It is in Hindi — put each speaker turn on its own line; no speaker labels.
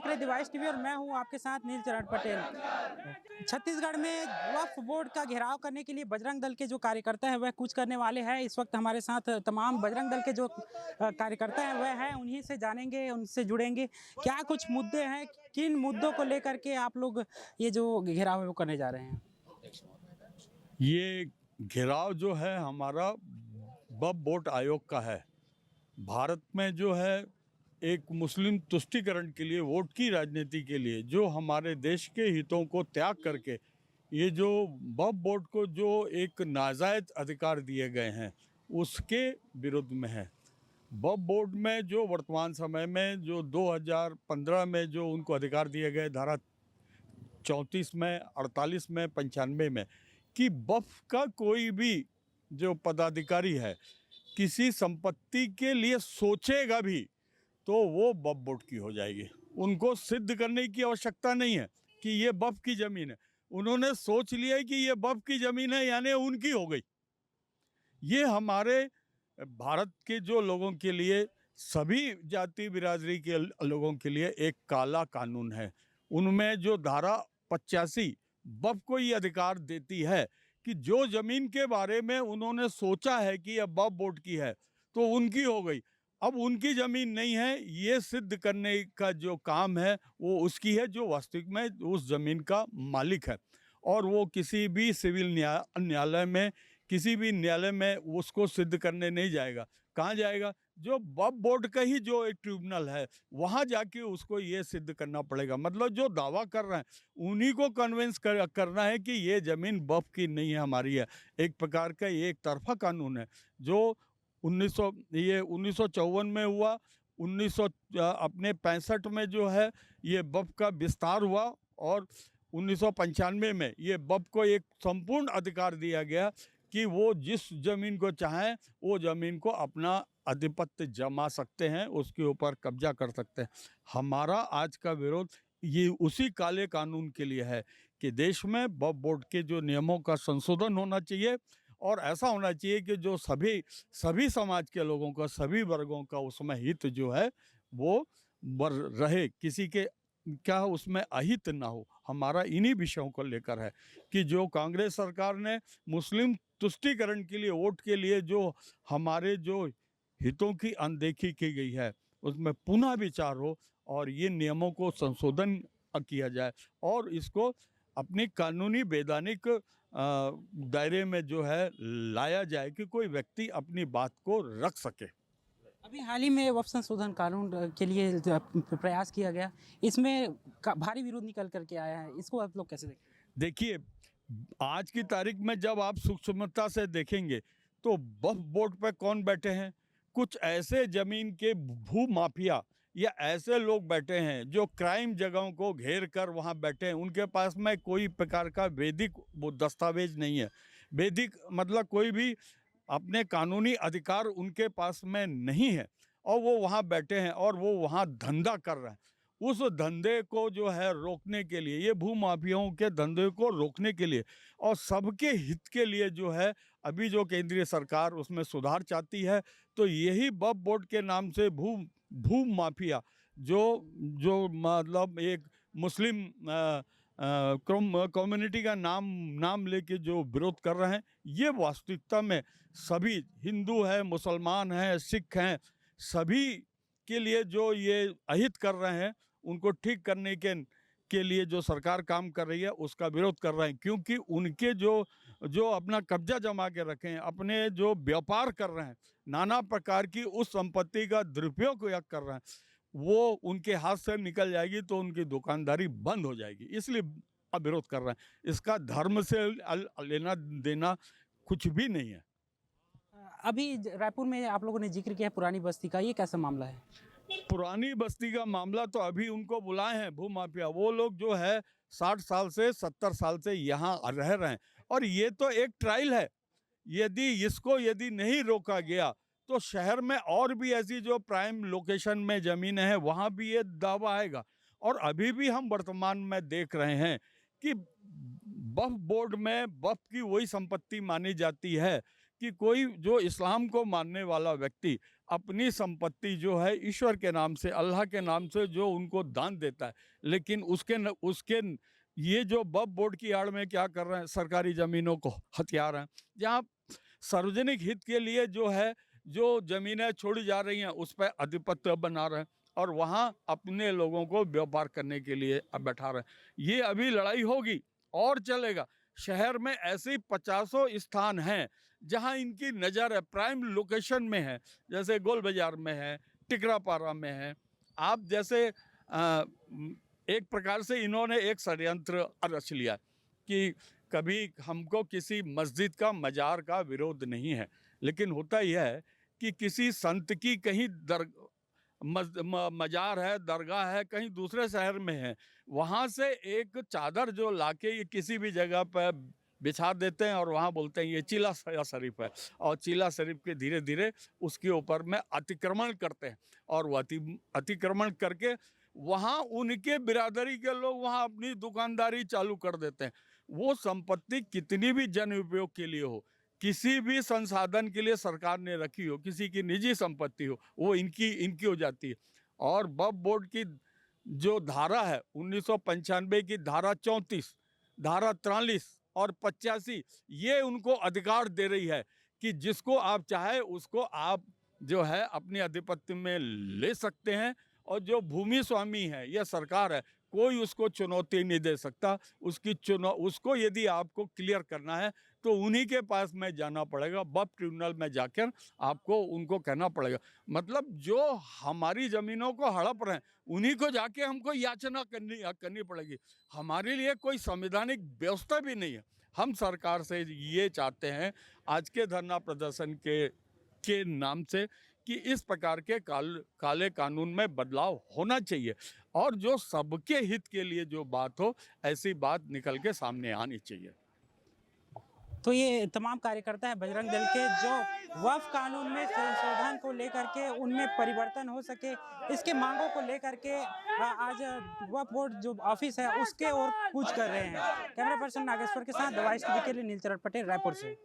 देख रहे दिवाइस टीवी और मैं हूं आपके साथ नील चरण पटेल। छत्तीसगढ़ में वक्फ बोर्ड का घेराव करने के लिए बजरंग दल के जो कार्यकर्ता हैं वह कूच करने वाले हैं। इस वक्त हमारे साथ तमाम बजरंग दल के जो कार्यकर्ता हैं वह हैं, उन्हीं से जानेंगे, उनसे जुड़ेंगे। क्या कुछ मुद्दे हैं, किन मुद्दों को लेकर के आप लोग ये जो घेराव है वो करने जा रहे हैं?
ये घेराव जो है हमारा वक्फ बोर्ड आयोग का है। भारत में जो है एक मुस्लिम तुष्टीकरण के लिए, वोट की राजनीति के लिए, जो हमारे देश के हितों को त्याग करके ये जो वक्फ बोर्ड को जो एक नाजायज अधिकार दिए गए हैं उसके विरुद्ध में है। वक्फ बोर्ड में जो वर्तमान समय में जो 2015 में जो उनको अधिकार दिए गए, धारा 34 में, 48 में, 95 में, कि वक्फ का कोई भी जो पदाधिकारी है किसी संपत्ति के लिए सोचेगा भी तो वो वक्फ बोर्ड की हो जाएगी। उनको सिद्ध करने की आवश्यकता नहीं है कि ये वक्फ की ज़मीन है। उन्होंने सोच लिया कि ये वक्फ की ज़मीन है, यानी उनकी हो गई। ये हमारे भारत के जो लोगों के लिए, सभी जाति बिरादरी के लोगों के लिए एक काला कानून है। उनमें जो धारा 85 वक्फ को ये अधिकार देती है कि जो ज़मीन के बारे में उन्होंने सोचा है कि यह वक्फ बोर्ड की है तो उनकी हो गई। अब उनकी ज़मीन नहीं है, ये सिद्ध करने का जो काम है वो उसकी है जो वास्तविक में उस ज़मीन का मालिक है। और वो किसी भी सिविल न्यायालय में, किसी भी न्यायालय में उसको सिद्ध करने नहीं जाएगा। कहाँ जाएगा? जो वक्फ बोर्ड का ही जो एक ट्रिब्यूनल है वहाँ जाके उसको ये सिद्ध करना पड़ेगा। मतलब जो दावा कर रहे हैं उन्हीं को कन्विंस करना है कि ये ज़मीन वक्फ की नहीं है, हमारी है। एक प्रकार का ये एक तरफा कानून है जो 1954 में हुआ, 1965 में जो है ये वक्फ का विस्तार हुआ और 1995 में ये वक्फ को एक संपूर्ण अधिकार दिया गया कि वो जिस ज़मीन को चाहें वो ज़मीन को अपना आधिपत्य जमा सकते हैं, उसके ऊपर कब्जा कर सकते हैं। हमारा आज का विरोध ये उसी काले कानून के लिए है कि देश में वक्फ बोर्ड के जो नियमों का संशोधन होना चाहिए और ऐसा होना चाहिए कि जो सभी समाज के लोगों का, सभी वर्गों का उसमें हित जो है वो रहे, किसी के क्या उसमें अहित ना हो। हमारा इन्हीं विषयों को लेकर है कि जो कांग्रेस सरकार ने मुस्लिम तुष्टीकरण के लिए, वोट के लिए जो हमारे जो हितों की अनदेखी की गई है उसमें पुनः विचार हो और ये नियमों को संशोधन किया जाए और इसको अपनी कानूनी वैधानिक दायरे में जो है लाया जाए कि कोई व्यक्ति अपनी बात को रख सके।
अभी हाल ही में वक्फ संशोधन कानून के लिए प्रयास किया गया, इसमें भारी विरोध निकल करके आया है, इसको आप लोग कैसे देखते हैं?
देखिए, आज की तारीख में जब आप सूक्ष्मता से देखेंगे तो वक्फ बोर्ड पर कौन बैठे हैं? कुछ ऐसे ज़मीन के भू माफिया या ऐसे लोग बैठे हैं जो क्राइम जगहों को घेर कर वहाँ बैठे हैं। उनके पास में कोई प्रकार का वैधिक वो दस्तावेज नहीं है। वैधिक मतलब कोई भी अपने कानूनी अधिकार उनके पास में नहीं है और वो वहाँ बैठे हैं और वो वहाँ धंधा कर रहे हैं। उस धंधे को जो है रोकने के लिए, ये भूमाफियाओं के धंधे को रोकने के लिए और सबके हित के लिए जो है अभी जो केंद्रीय सरकार उसमें सुधार चाहती है, तो यही वक्फ बोर्ड के नाम से भू माफिया जो मतलब एक मुस्लिम कम्युनिटी का नाम लेके जो विरोध कर रहे हैं, ये वास्तविकता में सभी हिंदू है, मुसलमान हैं, सिख हैं, सभी के लिए जो ये अहित कर रहे हैं उनको ठीक करने के लिए जो सरकार काम कर रही है उसका विरोध कर रहे हैं। क्योंकि उनके जो अपना कब्जा जमा के रखे हैं, अपने जो व्यापार कर रहे हैं, नाना प्रकार की उस संपत्ति का दुरुपयोग कर रहे हैं, वो उनके हाथ से निकल जाएगी तो उनकी दुकानदारी बंद हो जाएगी, इसलिए अब विरोध कर रहे हैं। इसका धर्म से लेना देना कुछ भी नहीं है।
अभी रायपुर में आप लोगों ने जिक्र किया है पुरानी बस्ती का, ये कैसा मामला है?
पुरानी बस्ती का मामला तो अभी उनको बुलाए हैं भूमाफिया, वो लोग जो है 60 साल से 70 साल से यहाँ रह रहे हैं और ये तो एक ट्रायल है। यदि नहीं रोका गया तो शहर में और भी ऐसी जो प्राइम लोकेशन में ज़मीनें हैं वहाँ भी ये दावा आएगा। और अभी भी हम वर्तमान में देख रहे हैं कि वक्फ बोर्ड में वक्फ की वही संपत्ति मानी जाती है कि कोई जो इस्लाम को मानने वाला व्यक्ति अपनी संपत्ति जो है ईश्वर के नाम से, अल्लाह के नाम से जो उनको दान देता है, लेकिन उसके ये जो वक्फ बोर्ड की आड़ में क्या कर रहे हैं, सरकारी ज़मीनों को हथिया रहे हैं। जहाँ सार्वजनिक हित के लिए जो है जो ज़मीनें छोड़ी जा रही हैं उस पर आधिपत्य बना रहे हैं और वहाँ अपने लोगों को व्यापार करने के लिए अब बैठा रहे हैं। ये अभी लड़ाई होगी और चलेगा। शहर में ऐसे 50 स्थान हैं जहां इनकी नज़र है, प्राइम लोकेशन में है, जैसे गोल बाजार में है, टिकरापारा में है। आप जैसे एक प्रकार से इन्होंने एक षड्यंत्र रच लिया कि कभी हमको किसी मस्जिद का, मजार का विरोध नहीं है, लेकिन होता यह है कि किसी संत की कहीं मजार है, दरगाह है, कहीं दूसरे शहर में है, वहाँ से एक चादर जो लाके ये किसी भी जगह पर बिछा देते हैं और वहाँ बोलते हैं ये चिला शरीफ है, और चिला शरीफ के धीरे धीरे उसके ऊपर में अतिक्रमण करते हैं और वो अतिक्रमण करके वहाँ उनके बिरादरी के लोग वहाँ अपनी दुकानदारी चालू कर देते हैं। वो संपत्ति कितनी भी जन उपयोग के लिए हो, किसी भी संसाधन के लिए सरकार ने रखी हो, किसी की निजी संपत्ति हो, वो इनकी हो जाती है। और वक्फ बोर्ड की जो धारा है 1995 की धारा 34, धारा 43 और 85, ये उनको अधिकार दे रही है कि जिसको आप चाहे उसको आप जो है अपने आधिपत्य में ले सकते हैं, और जो भूमि स्वामी है या सरकार है, कोई उसको चुनौती नहीं दे सकता। उसको यदि आपको क्लियर करना है तो उन्हीं के पास में जाना पड़ेगा, वक्फ ट्रिब्यूनल में जाकर आपको उनको कहना पड़ेगा। मतलब जो हमारी ज़मीनों को हड़प रहे हैं उन्हीं को जाके हमको याचना करनी पड़ेगी। हमारे लिए कोई संवैधानिक व्यवस्था भी नहीं है। हम सरकार से ये चाहते हैं आज के धरना प्रदर्शन के नाम से कि इस प्रकार के काले कानून में बदलाव होना चाहिए और जो सबके हित के लिए जो बात हो, ऐसी बात निकल के सामने आनी चाहिए।
तो ये तमाम कार्यकर्ता है बजरंग दल के जो वक्फ कानून में संशोधन को लेकर के उनमें परिवर्तन हो सके, इसके मांगों को लेकर के आज वक्फ बोर्ड जो ऑफिस है उसके ओर कूच कर रहे हैं। कैमरा पर्सन नागेश्वर के साथ द वॉइस टीवी के लिए नीलचरण पटेल, रायपुर से।